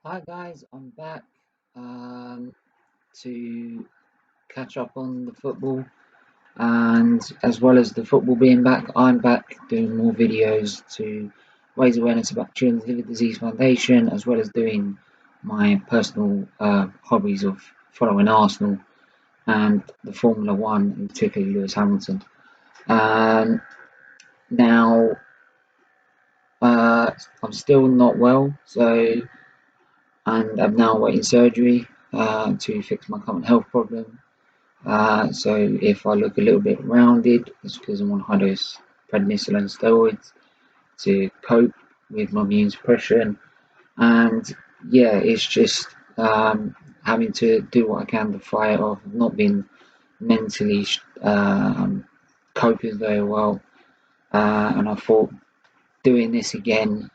Hi guys, I'm back to catch up on the football, and as well as the football being back, I'm back doing more videos to raise awareness about Children's Liver Disease Foundation, as well as doing my personal hobbies of following Arsenal and the Formula One, and particularly Lewis Hamilton. Um, now, I'm still not well, and I'm now awaiting surgery to fix my current health problem. So if I look a little bit rounded, it's because I'm on high dose prednisolone steroids to cope with my immune suppression. And yeah, it's just having to do what I can to fight off. Not been mentally coping very well. And I thought doing this again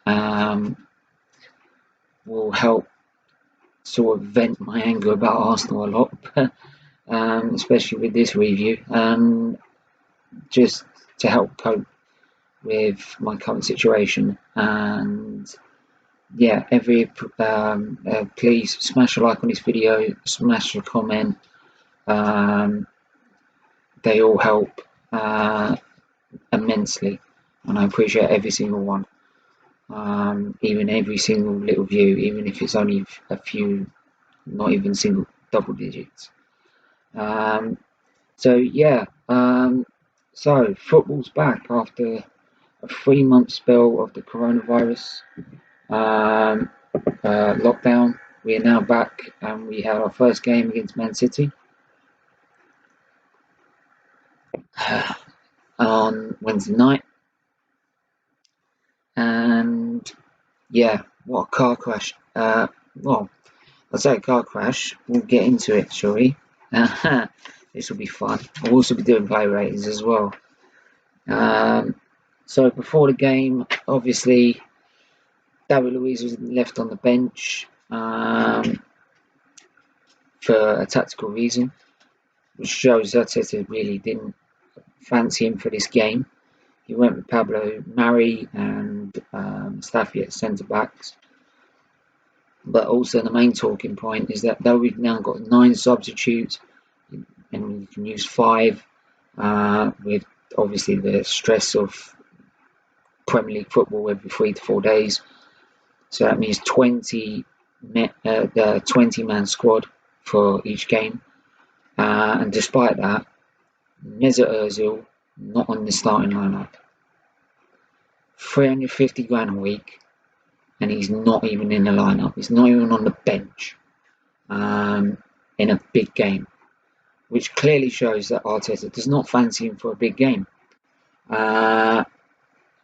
will help sort of vent my anger about Arsenal a lot, especially with this review, just to help cope with my current situation. And yeah, please smash a like on this video, smash a comment. Um, they all help immensely, and I appreciate every single one. Even every single little view, even if it's only a few, not even single double digits. So yeah, so football's back after a 3 month spell of the coronavirus um, lockdown. We are now back, and we had our first game against Man City on Wednesday night, and yeah, what a car crash! Well, I'll say car crash. We'll get into it, shall we? This will be fun. We'll also be doing play ratings as well. Um, so before the game, obviously, David Luiz was left on the bench for a tactical reason, which shows that Etihad really didn't fancy him for this game. He went with Pablo Mari and Staffy at centre backs. But also the main talking point is that though we've now got 9 substitutes and we can use 5 with obviously the stress of Premier League football every 3 to 4 days. So that means 20-man squad for each game. And despite that, Mesut Ozil not on the starting lineup. 350 grand a week, and he's not even in the lineup. He's not even on the bench in a big game, which clearly shows that Arteta does not fancy him for a big game. Now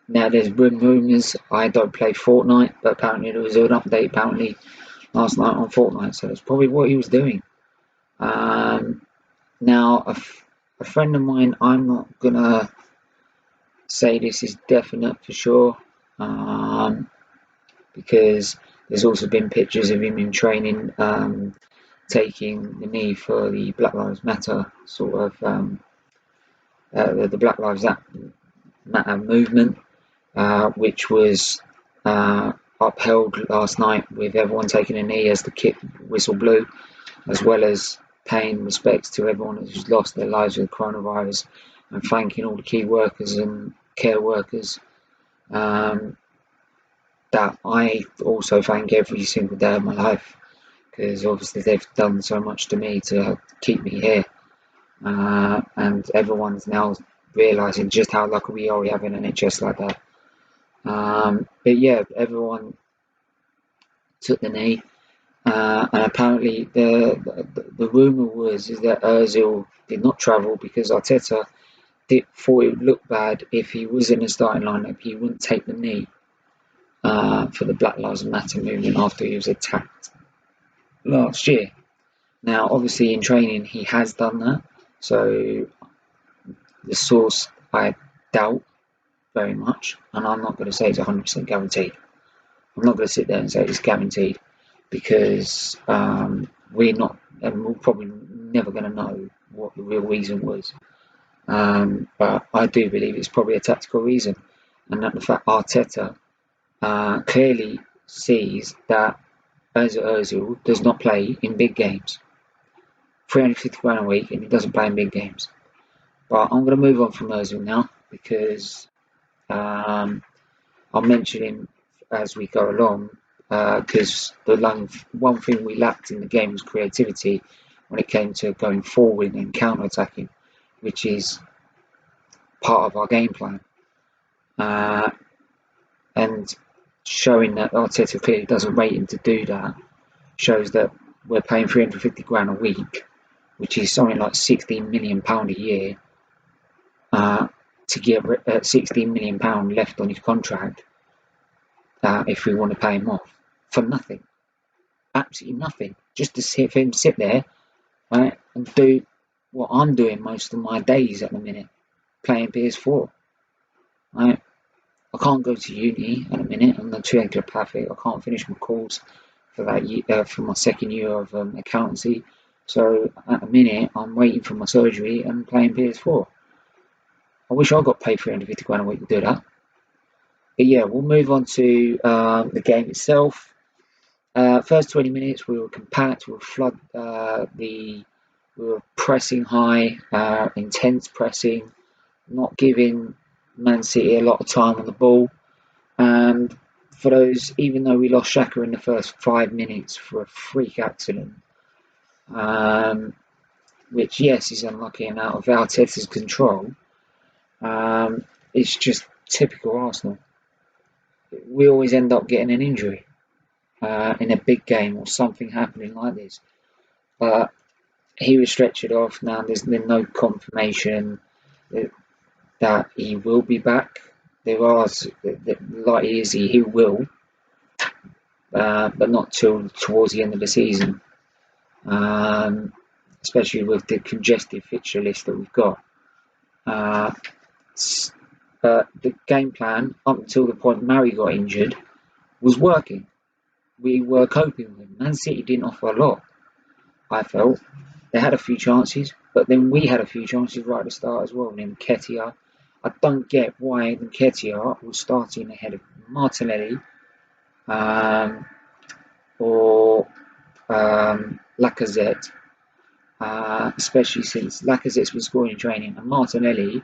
there's rumours. I don't play Fortnite, but apparently there was an update apparently last night on Fortnite, so that's probably what he was doing. Now a friend of mine, I'm not gonna say this is definite for sure, because there's also been pictures of him in training taking the knee for the Black Lives Matter sort of the Black Lives Matter movement, which was upheld last night with everyone taking a knee as the kick whistle blew, as well as paying respects to everyone who's lost their lives with coronavirus, and thanking all the key workers and care workers that I also thank every single day of my life, because obviously they've done so much to me to keep me here, and everyone's now realising just how lucky we are we have an NHS like that. But yeah, everyone took the knee, and apparently the rumour was is that Ozil did not travel because Arteta thought it would look bad if he was in the starting lineup. He wouldn't take the knee for the Black Lives Matter movement after he was attacked last year. Now, obviously, in training, he has done that. So, the source I doubt very much, and I'm not going to say it's 100% guaranteed. I'm not going to sit there and say it's guaranteed because we're not, and we're probably never going to know what the real reason was. But I do believe it's probably a tactical reason, and that the fact Arteta clearly sees that as Ozil does not play in big games. 350 grand a week, and he doesn't play in big games. But I'm going to move on from Ozil now because I'll mention him as we go along. Because the one thing we lacked in the game was creativity when it came to going forward and counter-attacking, which is part of our game plan. And showing that Arteta clearly doesn't rate him to do that shows that we're paying 350 grand a week, which is something like £16 million a year, to get £16 million left on his contract if we want to pay him off for nothing, absolutely nothing, just to see him sit there, right, and do what I'm doing most of my days at the minute, playing PS4. Right? I can't go to uni at the minute. I'm not too telepathic. I can't finish my course for that year, for my second year of accountancy. So at the minute, I'm waiting for my surgery and playing PS4. I wish I got paid 350 grand a week to do that. But yeah, we'll move on to the game itself. First 20 minutes, we were compact. We were pressing high, intense pressing, not giving Man City a lot of time on the ball. And for those, even though we lost Xhaka in the first 5 minutes for a freak accident, which yes is unlucky and out of Arteta's control, it's just typical Arsenal. We always end up getting an injury in a big game or something happening like this. But he was stretchered off. Now there's been no confirmation that he will be back. There are, like he will, but not till towards the end of the season. Especially with the congested fixture list that we've got. But the game plan, up until the point Mari got injured, was working. We were coping with it. Man City didn't offer a lot, I felt. They had a few chances, but then we had a few chances right at the start as well. And then Nketiah, I don't get why Nketiah was starting ahead of Martinelli or Lacazette, especially since Lacazette's been scoring in training. And Martinelli,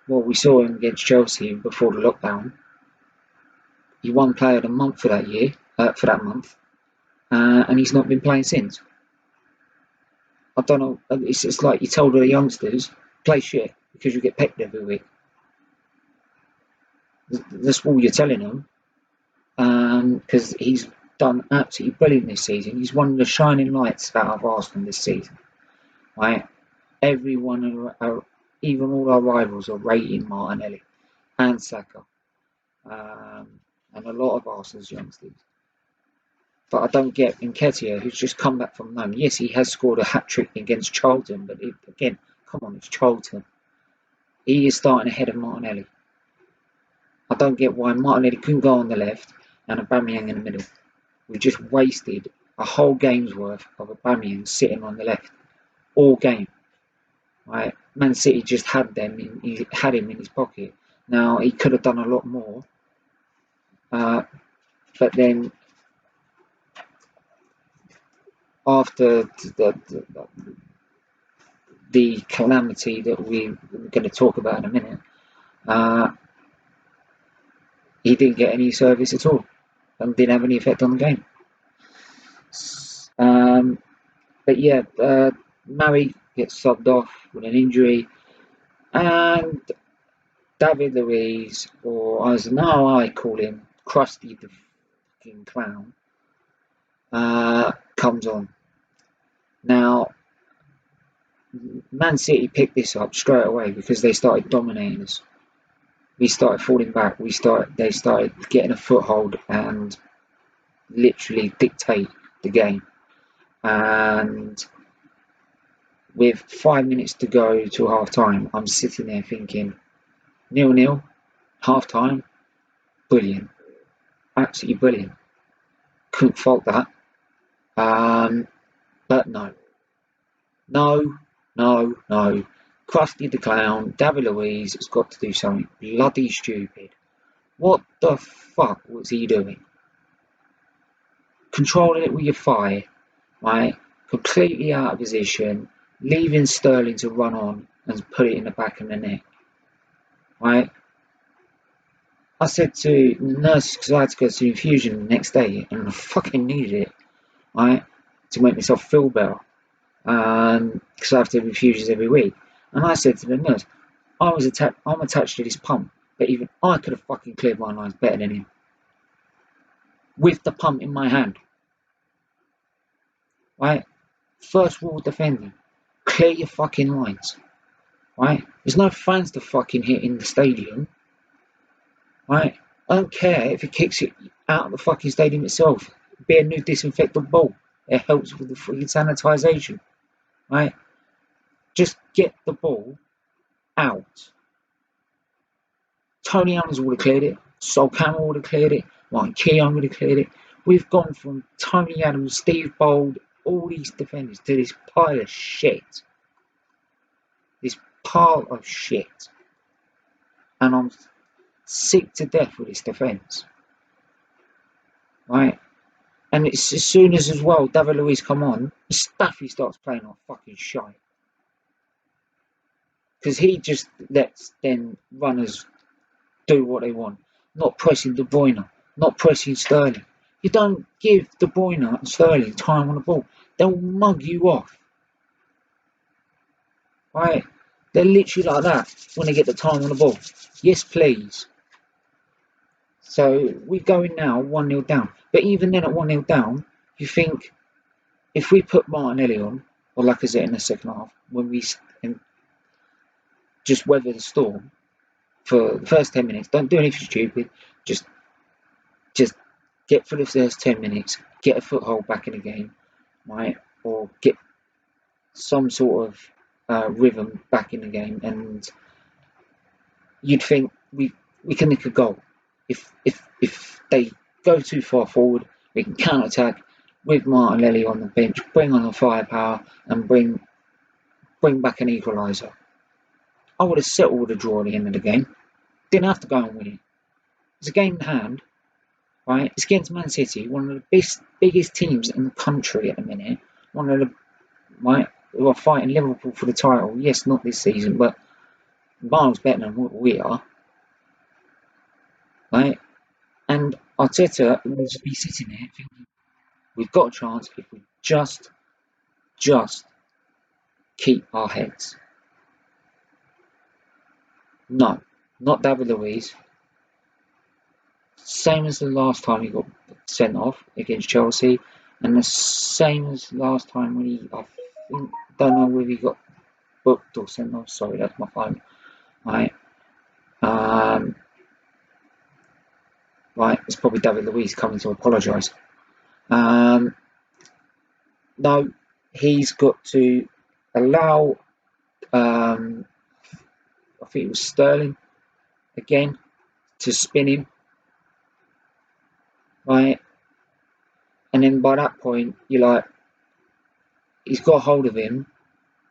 well, we saw him against Chelsea before the lockdown. He won Player of the Month for that year, for that month, and he's not been playing since. I don't know. It's just like you told the youngsters, play shit because you get pecked every week. That's all you're telling them. Because he's done absolutely brilliant this season. He's one of the shining lights out of Arsenal this season. Right? Everyone, even all our rivals, are rating Martinelli and Saka, and a lot of Arsenal's youngsters. But I don't get Nketiah, who's just come back from loan. Yes, he has scored a hat-trick against Charlton, but again, come on, it's Charlton. He is starting ahead of Martinelli. I don't get why Martinelli couldn't go on the left and Aubameyang in the middle. We just wasted a whole game's worth of Aubameyang sitting on the left all game. Right? Man City just had him in his pocket. Now he could have done a lot more, but then after the calamity that we're going to talk about in a minute, he didn't get any service at all and didn't have any effect on the game. But yeah, Mari gets subbed off with an injury, and David Luiz, or as now I call him, Krusty the fucking Clown, comes on. Now, Man City picked this up straight away because they started dominating us. We started falling back. They started getting a foothold and literally dictate the game. And with 5 minutes to go to half time, I'm sitting there thinking, 0-0, half time, brilliant, absolutely brilliant. Couldn't fault that. But no. Krusty the Clown, David Luiz has got to do something bloody stupid. What the fuck was he doing? controlling it with your thigh, right? Completely out of position, leaving Sterling to run on and put it in the back of the net, right? I said to the nurse, because I had to go to infusion the next day, and I fucking needed it, right, to make myself feel better, because I have to have infusions every week. And I said to the nurse, I'm attached to this pump, but even I could have fucking cleared my lines better than him, with the pump in my hand, right? First rule defending, clear your fucking lines, right? There's no fans to fucking hit in the stadium, right? I don't care if it kicks it out of the fucking stadium itself. Be a new disinfectant ball. It helps with the fucking sanitisation, right? Just get the ball out. Tony Adams would have cleared it. Sol Campbell would have cleared it. Ryan Keown would have cleared it. We've gone from Tony Adams, Steve Bold, all these defenders to this pile of shit. This pile of shit. And I'm sick to death with this defence. Right? And it's as soon as well, David Luiz come on, Staffy starts playing off fucking shite. Because he just lets then runners do what they want. Not pressing De Bruyne, not pressing Sterling. You don't give De Bruyne and Sterling time on the ball. They'll mug you off. Right? They're literally like that when they get the time on the ball. Yes, please. So we're going now 1-0 down. But even then at 1-0 down, you think if we put Martinelli on, or Lacazette in the second half, when we just weather the storm for the first 10 minutes, don't do anything stupid, just get through the first 10 minutes, get a foothold back in the game, right? Or get some sort of rhythm back in the game, and you'd think we can nick a goal. If they go too far forward, we can counter attack with Martinelli on the bench, bring on the firepower, and bring back an equaliser. I would have settled a draw at the end of the game. Didn't have to go and win it. It's a game in hand, right? It's against Man City, one of the biggest teams in the country at the minute. One of the, right, who are fighting Liverpool for the title. Yes, not this season, but miles better than what we are, right? And Arteta will be sitting there thinking, we've got a chance if we just keep our heads. No, not David Luiz. Same as the last time he got sent off against Chelsea, and the same as last time when I don't know whether he got booked or sent off. Sorry, that's my phone. Right, right. It's probably David Luiz coming to apologise. No, he's got to allow. I think it was Sterling again to spin him, right? And then by that point, you're like, he's got a hold of him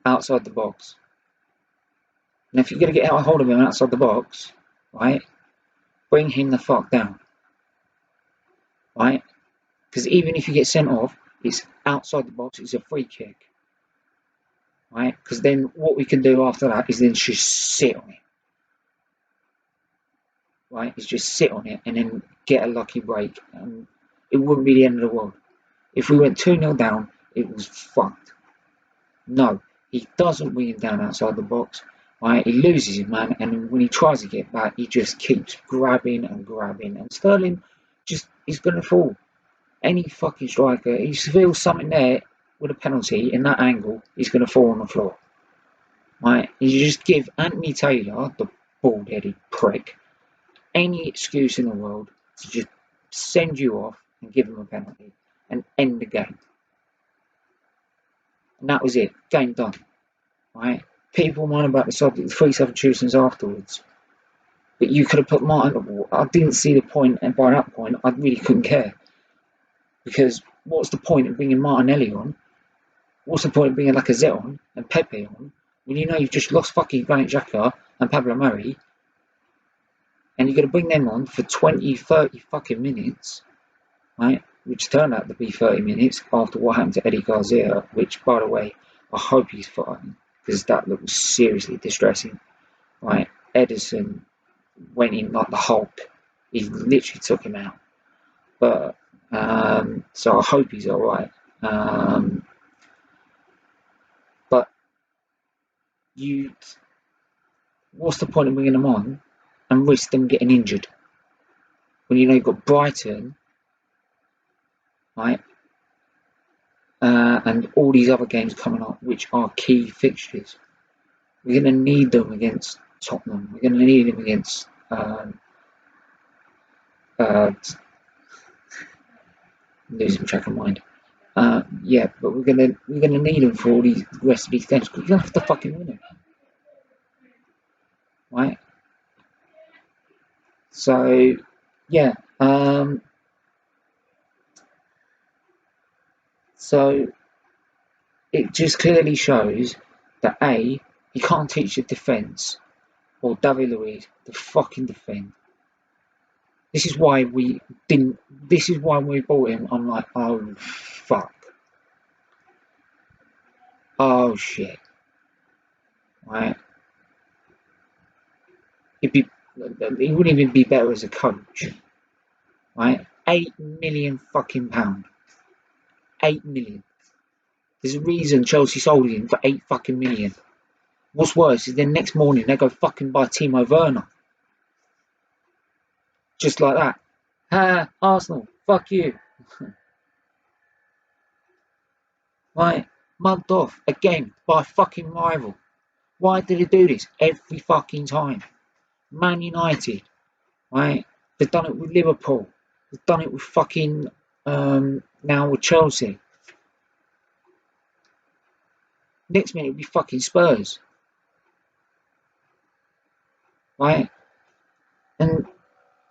outside the box. And if you're going to get a hold of him outside the box, right, bring him the fuck down, right? Because even if you get sent off, it's outside the box, it's a free kick, right? Because then what we can do after that is then just sit on it, right? Is just sit on it and then get a lucky break, and it wouldn't be the end of the world. If we went 2-0 down, it was fucked. No, he doesn't bring him down outside the box, right? He loses him, man, and when he tries to get back, he just keeps grabbing and grabbing, and Sterling just is going to fall. Any fucking striker, he feels something there with a penalty in that angle, he's going to fall on the floor, right? You just give Anthony Taylor, the bald-headed prick, any excuse in the world to just send you off and give him a penalty and end the game. And that was it. Game done. Right? People whine about the 3 substitutions afterwards. But you could have put Martin. I didn't see the point, and by that point, I really couldn't care. Because what's the point of bringing Martinelli on? What's the point of bringing Lacazette on and Pepe on when you know you've just lost fucking Granit Xhaka and Pablo Mari, and you're going to bring them on for 20, 30 fucking minutes, right? which turned out to be 30 minutes after what happened to Eddie Garcia, which, by the way, I hope he's fine, because that looked seriously distressing. Right, Edison went in like the Hulk. He literally took him out. But so I hope he's all right. But what's the point of bringing them on and risk them getting injured when you know you've got Brighton, right, and all these other games coming up, which are key fixtures. We're going to need them against Tottenham. We're going to need them against losing track of mind. Yeah, but we're gonna need them for all these rest of these games, because you have to fucking win them, right? So yeah, so it just clearly shows that he can't teach the defence or David Luiz to fucking defend. This is why we didn't. This is why we bought him. I'm like, oh fuck, oh shit, right? He wouldn't even be better as a coach, right? £8 million fucking pound. 8 million. There's a reason Chelsea sold him for 8 fucking million. What's worse is the next morning they go fucking buy Timo Werner. Just like that. Ha, Arsenal, fuck you. Right? Mugged off again by a fucking rival. Why do they do this every fucking time? Man United, right? They've done it with Liverpool. They've done it with fucking now with Chelsea. Next minute it'll be fucking Spurs. Right? And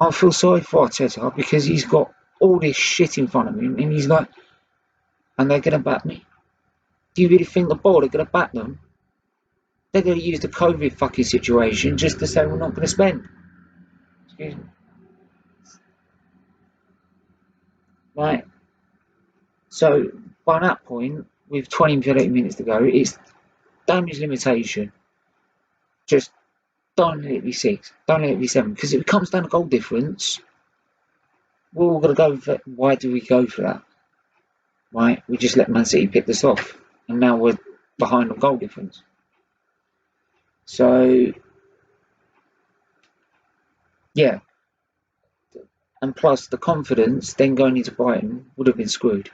I feel sorry for Arteta because he's got all this shit in front of him and he's like, and they're going to back me? Do you really think the board are going to back them? They're going to use the COVID fucking situation just to say we're not going to spend. Excuse me. Right? So, by that point, with 20 30 minutes to go, it's damage limitation. Just don't let it be 6. Don't let it be 7. Because if it comes down to goal difference, we're all going to go for. Why do we go for that? Right? We just let Man City pick this off. And now we're behind on goal difference. So, yeah. And plus, the confidence then going into Brighton would have been screwed.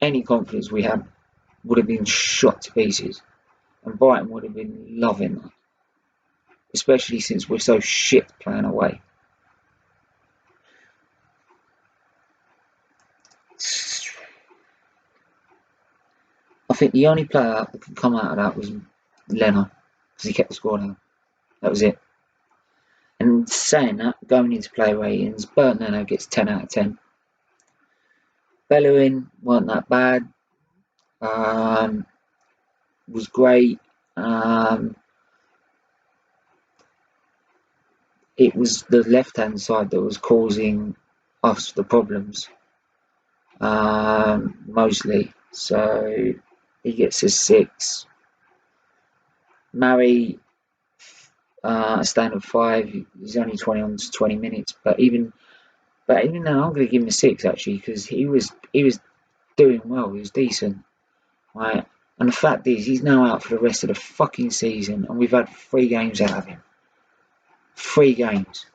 Any confidence we had would have been shot to pieces. And Brighton would have been loving that. Especially since we're so shit playing away. I think the only player that could come out of that was Leno, because he kept the score down. That was it. And saying that, going into player ratings, Bernd Leno gets 10 out of 10. Bellerin weren't that bad. Was great. It was the left-hand side that was causing us the problems, mostly. So he gets a 6. Murray, a standard 5. He's only 20 minutes, but even though I'm going to give him a 6 actually, because he was doing well. He was decent, right? And the fact is, he's now out for the rest of the fucking season, and we've had 3 games out of him. 3 games.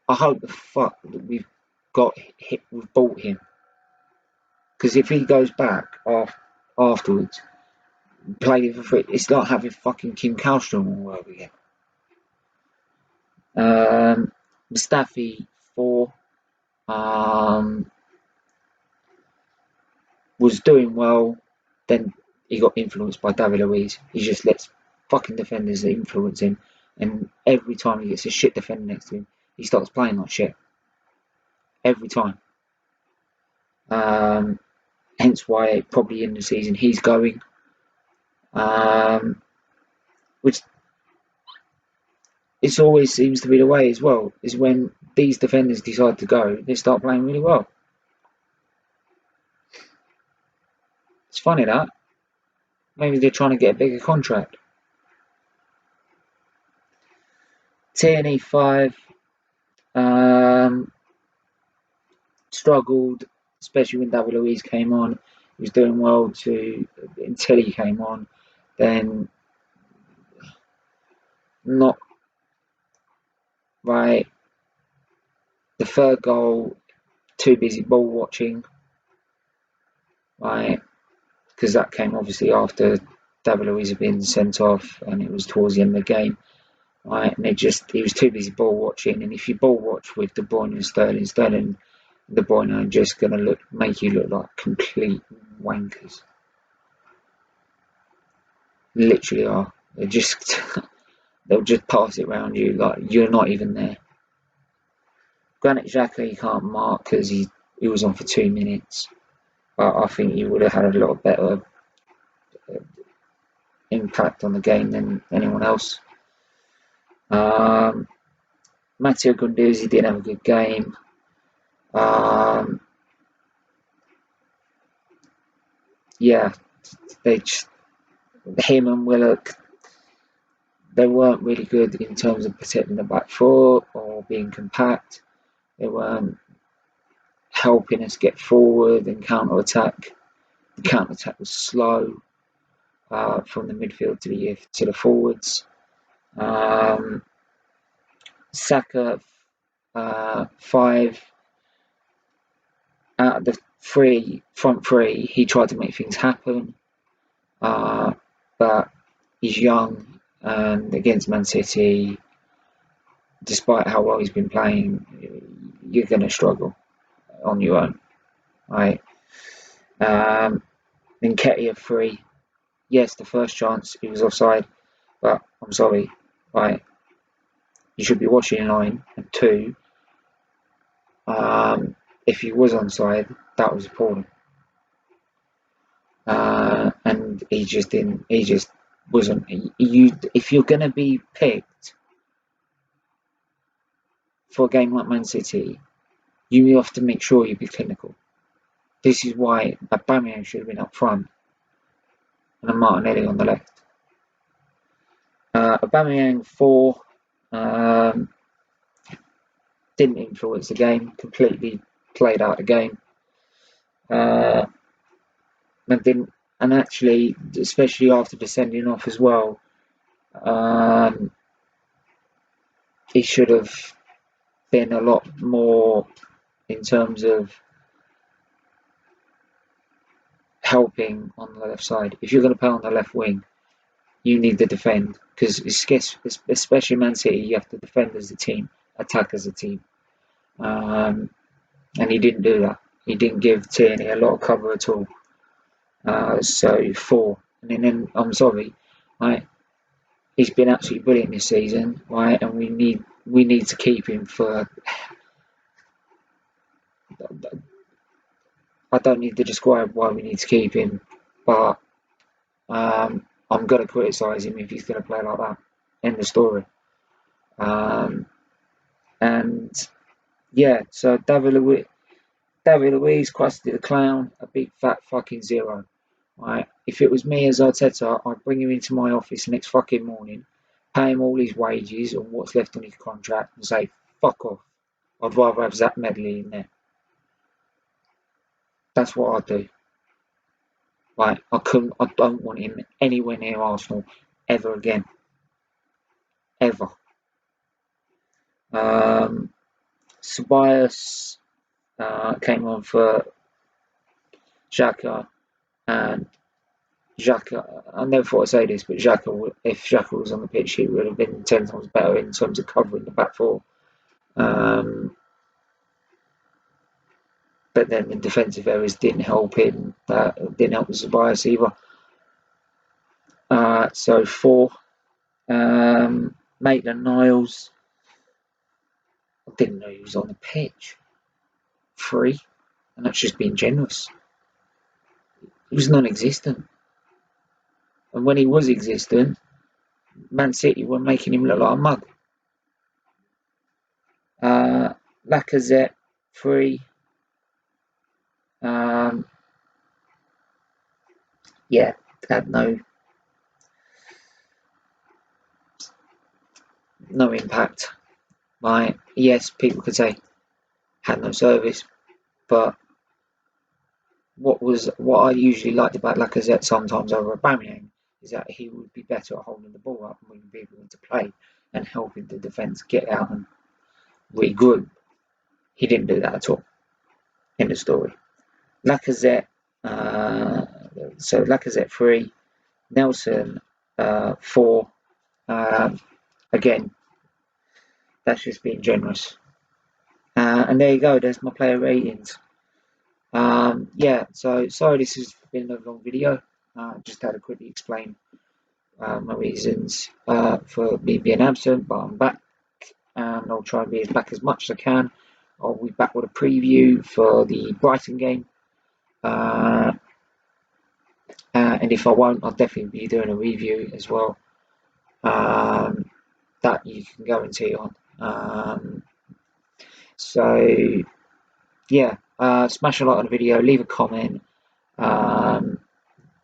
I hope the fuck that we've bought him, because if he goes back afterwards, playing for free, it's like having fucking Kim Kallstrom all over again. Mustafi 4. Was doing well, then he got influenced by David Luiz. He just lets fucking defenders influence him, and every time he gets a shit defender next to him, he starts playing like shit. Every time. Hence why probably in the season he's going. Which it always seems to be the way as well, is when these defenders decide to go, they start playing really well. It's funny that. Maybe they're trying to get a bigger contract. Tierney 5 struggled, especially when David Luiz came on. He was doing well until he came on. Then not right. The third goal, too busy ball watching, right? Because that came obviously after David Luiz had been sent off, and it was towards the end of the game, right? And he was too busy ball watching. And if you ball watch with De Bruyne and Sterling and De Bruyne are just gonna make you look like complete wankers. Literally are. They'll just pass it around you like you're not even there. Granit Xhaka, he can't mark because he was on for 2 minutes, but I think he would have had a lot better impact on the game than anyone else. Matteo Guendouzi didn't have a good game. Yeah, him and Willock, they weren't really good in terms of protecting the back four or being compact. They weren't helping us get forward and counter attack. The counter attack was slow from the midfield to the forwards. Saka 5 out of the front three, he tried to make things happen, but he's young, and against Man City, despite how well he's been playing, you're going to struggle on your own, right? Nketiah 3, yes, the first chance he was offside, but I'm sorry, right? You should be watching in line. And 2, if he was onside, that was appalling. And he just didn't. He just wasn't. If you're going to be picked for a game like Man City, you have to make sure you be clinical. This is why Aubameyang should have been up front and Martinelli on the left. Aubameyang 4 didn't influence the game. Completely played out the game. And actually, especially after descending off as well, he should have been a lot more in terms of helping on the left side. If you're going to play on the left wing, you need to defend, because especially Man City, you have to defend as a team, attack as a team, and he didn't do that. He didn't give Tierney a lot of cover at all. So 4, and then I'm sorry, right? He's been absolutely brilliant this season, right? And we need to keep him for. I don't need to describe why we need to keep him, but I'm going to criticise him if he's going to play like that. End of story. And yeah, so David Luiz, Krusty the Clown, a big fat fucking 0. Right? If it was me as Arteta, I'd bring him into my office next fucking morning, pay him all his wages and what's left on his contract, and say, fuck off. I'd rather have Zach Medley in there. That's what I'd do. Right? I don't want him anywhere near Arsenal ever again. Ever. Ceballos came on for Xhaka, and Xhaka, I never thought I'd say this, but if Xhaka was on the pitch, he would have been 10 times better in terms of covering the back four. But then the defensive errors didn't help him. Didn't help Ceballos either. So 4. Maitland-Niles, I didn't know he was on the pitch. 3, and that's just being generous. He was non-existent. And when he was existent, Man City were making him look like a mug. Lacazette 3. yeah, had no impact. Right? Yes, people could say had no service, but what I usually liked about Lacazette sometimes over Aubameyang is that he would be better at holding the ball up and bringing people into play and helping the defence get out and regroup. He didn't do that at all in the story. Lacazette, so Lacazette 3, Nelson 4. Again, that's just being generous. And there you go. There's my player ratings. Yeah. So sorry, this has been a long video. Just had to quickly explain my reasons for me being absent, but I'm back, and I'll try and be back as much as I can. I'll be back with a preview for the Brighton game. And if I won't, I'll definitely be doing a review as well. That you can guarantee on. So yeah, smash a like on the video, leave a comment.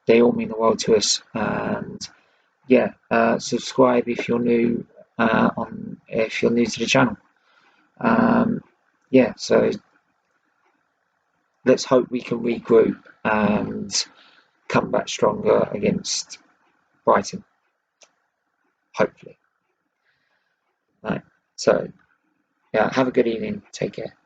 They all mean the world to us. And yeah, subscribe if you're new if you're new to the channel. Yeah, so let's hope we can regroup and come back stronger against Brighton. Hopefully. Right. So yeah, have a good evening. Take care.